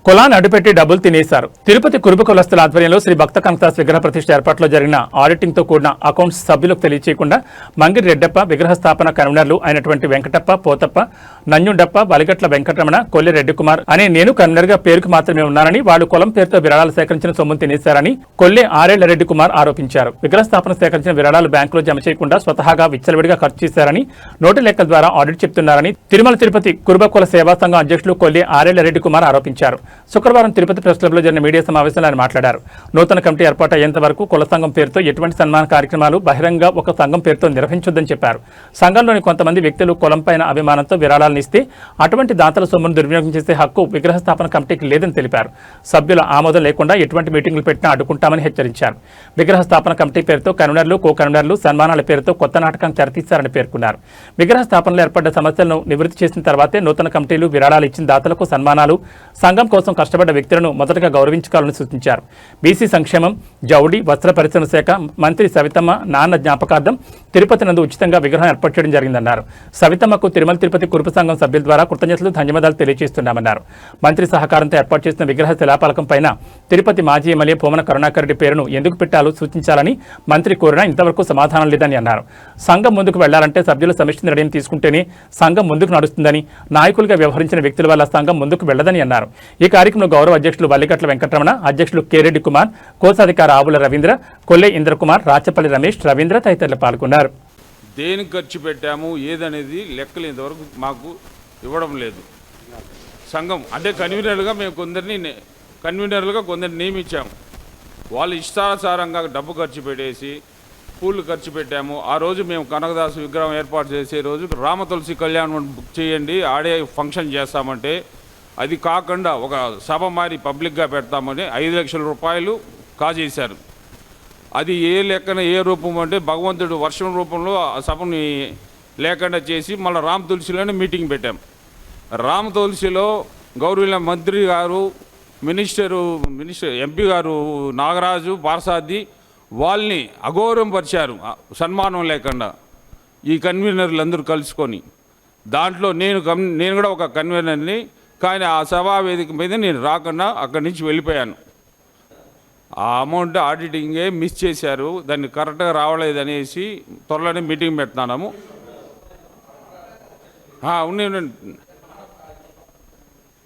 కులాన్ని అడ్డుపెట్టి డబ్బులు తినేశారు. తిరుపతి కురుబ కులస్తుల ఆధ్వర్యంలో శ్రీ భక్త కనకదాస్ విగ్రహ ప్రతిష్ఠ ఏర్పాట్లో జరిగిన ఆడిటింగ్ తో కూడిన అకౌంట్స్ సభ్యులకు తెలియచేయకుండా మంగిరి రెడ్డప్ప, విగ్రహ స్థాపన కన్వీనర్లు అయినటువంటి వెంకటప్ప, పోతప్ప, నంజుండప్ప, బలిగట్ల వెంకటరమణ, కొల్లి రెడ్డి కుమార్ అనే నేను కన్వీనర్ గా పేరుకు మాత్రమే ఉన్నానని, వాళ్లు కులం పేరుతో విరాళాలు సేకరించిన సొమ్మును తినేశారని కొల్లి ఆరేళ్ల రెడ్డి కుమార్ ఆరోపించారు. విగ్రహ స్థాపన సేకరించిన విరాళాలు బ్యాంకులో జమ చేయకుండా స్వతహాగా విచ్చలవిడిగా ఖర్చు చేశారని, నోటు లెక్కల ద్వారా ఆడిట్ చెప్తున్నారని తిరుమల తిరుపతి కురుబ కుల సేవా సంఘం అధ్యక్షులు కొల్లి ఆరేళ్ల రెడ్డి కుమార్ ఆరోపించారు. శుక్రవారం తిరుపతి ప్రెస్ క్లబ్లో జరిగిన మీడియా సమావేశంలో ఆయన మాట్లాడారు. నూతన కమిటీ ఏర్పాటు అయ్యేంత వరకు కుల సంఘం పేరుతో ఎటువంటి సన్మాన కార్యక్రమాలు బహిరంగ ఒక సంఘం పేరుతో నిర్వహించొద్దని చెప్పారు. సంఘంలోని కొంతమంది వ్యక్తులు కులంపైన అభిమానంతో విరాళాలను ఇస్తే అటువంటి దాతల సొమ్మును దుర్వినియోగం చేసే హక్కు విగ్రహ స్థాపన కమిటీకి లేదని తెలిపారు. సభ్యుల ఆమోదం లేకుండా ఎటువంటి మీటింగులు పెట్టినా అడ్డుకుంటామని హెచ్చరించారు. విగ్రహ స్థాపన కమిటీ పేరుతో కన్వీనర్లు, కో కన్వీనర్లు సన్మానాల పేరుతో కొత్త నాటకం తెరతీశారని పేర్కొన్నారు. విగ్రహ స్థాపనలో ఏర్పడ్డ సమస్యలను నివృత్తి చేసిన తర్వాతే నూతన కమిటీలు విరాళాలు ఇచ్చిన దాతలకు సన్మానాలు, సంఘం కోసం కష్టపడ్డ వ్యక్తులను మొదటగా గౌరవించుకోవాలని సూచించారు. బీసీ సంక్షేమం, జౌడి, వస్త్ర పరిశ్రమ శాఖ మంత్రి సవితమ్మ నాన్న జ్ఞాపకార్థం తిరుపతి నందు ఉచితంగా విగ్రహం ఏర్పాటు చేయడం జరిగిందన్నారు. సవితమ్మకు తిరుమల తిరుపతి కురుపు సంఘం సభ్యుల ద్వారా కృతజ్ఞతలు, ధన్యవాదాలు తెలియజేస్తున్నామన్నారు. మంత్రి సహకారంతో ఏర్పాటు చేసిన విగ్రహ శిలాఫలకం పైన తిరుపతి మాజీ ఎమ్మెల్యే పూమన కరుణాకర్ రెడ్డి పేరును ఎందుకు పెట్టాలో సూచించాలని మంత్రి కోరినా ఇంతవరకు సమాధానం లేదని అన్నారు. సంఘం ముందుకు వెళ్లాలంటే సభ్యుల సమిష్టి నిర్ణయం తీసుకుంటేనే సంఘం ముందుకు నడుస్తుందని, నాయకులుగా వ్యవహరించిన వ్యక్తుల వల్ల సంఘం ముందుకు వెళ్లదని అన్నారు. ఈ కార్యక్రమంలో గౌరవ అధ్యక్షులు వల్లిగట్ల వెంకటరమణ, అధ్యక్షులు కెరెడ్డి కుమార్, కోశాధికారి ఆవుల రవీంద్ర, కొల్లె ఇంద్రకుమార్, రాచపల్లి రమేష్, రవీంద్ర తదితరులు పాల్గొన్నారు. దేనికి ఖర్చు పెట్టాము ఏదనేది లెక్కలు ఇంతవరకు మాకు ఇవ్వడం లేదు. సంఘం అంటే కన్వీనర్లుగా మేము కొందరిని నియమించాము. వాళ్ళు ఇష్టానుసారంగా డబ్బు ఖర్చు పెట్టేసి పూలు ఖర్చు పెట్టాము. ఆ రోజు మేము కనకదాసు విగ్రహం ఏర్పాటు చేసే రోజు రామ తులసి కళ్యాణం బుక్ చేయండి, ఆడే ఫంక్షన్ చేస్తామంటే అది కాకుండా ఒక సభ మారి పబ్లిక్గా పెడతామని 5 లక్షల రూపాయలు కాజేశారు. అది ఏ లెక్కన ఏ రూపం అంటే భగవంతుడు వర్షం రూపంలో ఆ సభని లేకుండా చేసి మళ్ళీ రామ తులసిలోనే మీటింగ్ పెట్టాం. రామ తులసిలో గౌరవ మంత్రి గారు, మినిస్టర్ ఎంపీ గారు నాగరాజు పార్సాది వాళ్ళని అగౌరవపరిచారు సన్మానం లేకుండా ఈ కన్వీనర్లు అందరూ కలుసుకొని. దాంట్లో నేను కూడా ఒక కన్వీనర్ని, కానీ ఆ సభా వేదిక మీద నేను రాకుండా అక్కడి నుంచి వెళ్ళిపోయాను. ఆ అమౌంట్ ఆడిటింగే మిస్ చేశారు, దాన్ని కరెక్ట్గా రావలేదనేసి త్వరలోనే మీటింగ్ పెడుతున్నాము.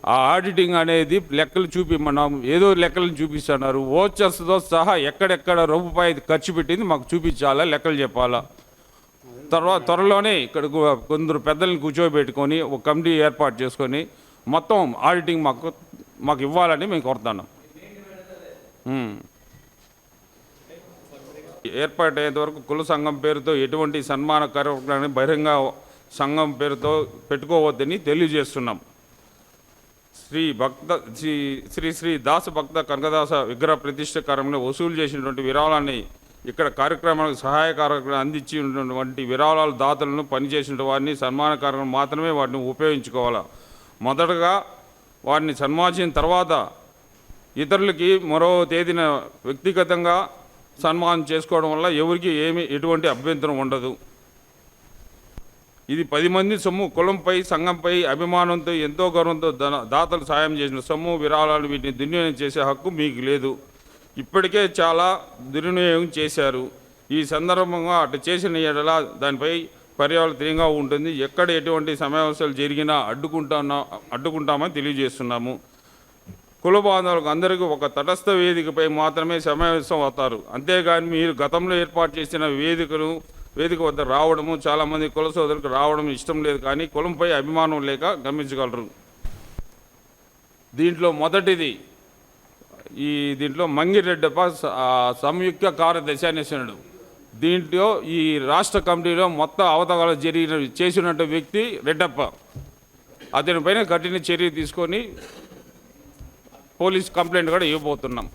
ఆ ఆడిటింగ్ అనేది లెక్కలు చూపిమన్నాము, ఏదో లెక్కలను చూపిస్తున్నారు. ఓచర్స్తో సహా ఎక్కడెక్కడ రూపాయి ఖర్చు పెట్టింది మాకు చూపించాలా, లెక్కలు చెప్పాలా. త్వరలోనే ఇక్కడ కొందరు పెద్దలను కూర్చోబెట్టుకొని ఒక కమిటీ ఏర్పాటు చేసుకొని మొత్తం ఆడిటింగ్ మాకు ఇవ్వాలని మేము కోరుతున్నాం. ఏర్పాటయ్యేంత వరకు కుల సంఘం పేరుతో ఎటువంటి సన్మాన కార్యక్రమాన్ని బహిరంగ సంఘం పేరుతో పెట్టుకోవద్దని తెలియజేస్తున్నాం. శ్రీ దాస భక్త కనకదాస విగ్రహ ప్రతిష్ఠ కార్యంలో వసూలు చేసినటువంటి విరాళాన్ని ఇక్కడ కార్యక్రమాలకు సహాయ కార్యక్రమం అందించినటువంటి విరాళాల దాతలను పనిచేసిన వారిని సన్మాన కార్యక్రమం మాత్రమే వాటిని ఉపయోగించుకోవాలి. మొదటగా వారిని సన్మానించిన తర్వాత ఇతరులకి మరో తేదీన వ్యక్తిగతంగా సన్మానం చేసుకోవడం వల్ల ఎవరికి ఎటువంటి అభ్యంతరం ఉండదు. ఇది 10 మంది సొమ్ము, కులంపై సంఘంపై అభిమానంతో ఎంతో గౌరవంతో దాతలు సాయం చేసిన సొమ్ము, విరాళాలు వీటిని దుర్వినియోగం చేసే హక్కు మీకు లేదు. ఇప్పటికే చాలా దుర్వినియోగం చేశారు. ఈ సందర్భంగా అటు చేసిన ఎడల దానిపై పర్యావరణ తీవ్రంగా ఉంటుంది. ఎక్కడ ఎటువంటి సమావేశాలు జరిగినా అడ్డుకుంటామని తెలియజేస్తున్నాము. కుల బాంధవులకు అందరికీ ఒక తటస్థ వేదికపై మాత్రమే సమావేశం అవుతారు. అంతేగాని మీరు గతంలో ఏర్పాటు చేసిన వేదిక వద్ద రావడము చాలామంది కుల సోదరులకు రావడం ఇష్టం లేదు, కానీ కులంపై అభిమానం లేక గమనించగలరు. దీంట్లో మొదటిది దీంట్లో మంగిరెడ్డప్ప సంయుక్త కార్యదర్శి అనేసినాడు. దీంట్లో ఈ రాష్ట్ర కమిటీలో మొత్తం అవతగాలు చేసినట్టు వ్యక్తి రెడ్డప్ప. అతనిపైన కఠిన చర్య తీసుకొని పోలీస్ కంప్లైంట్ కూడా ఇవ్వబోతున్నాం.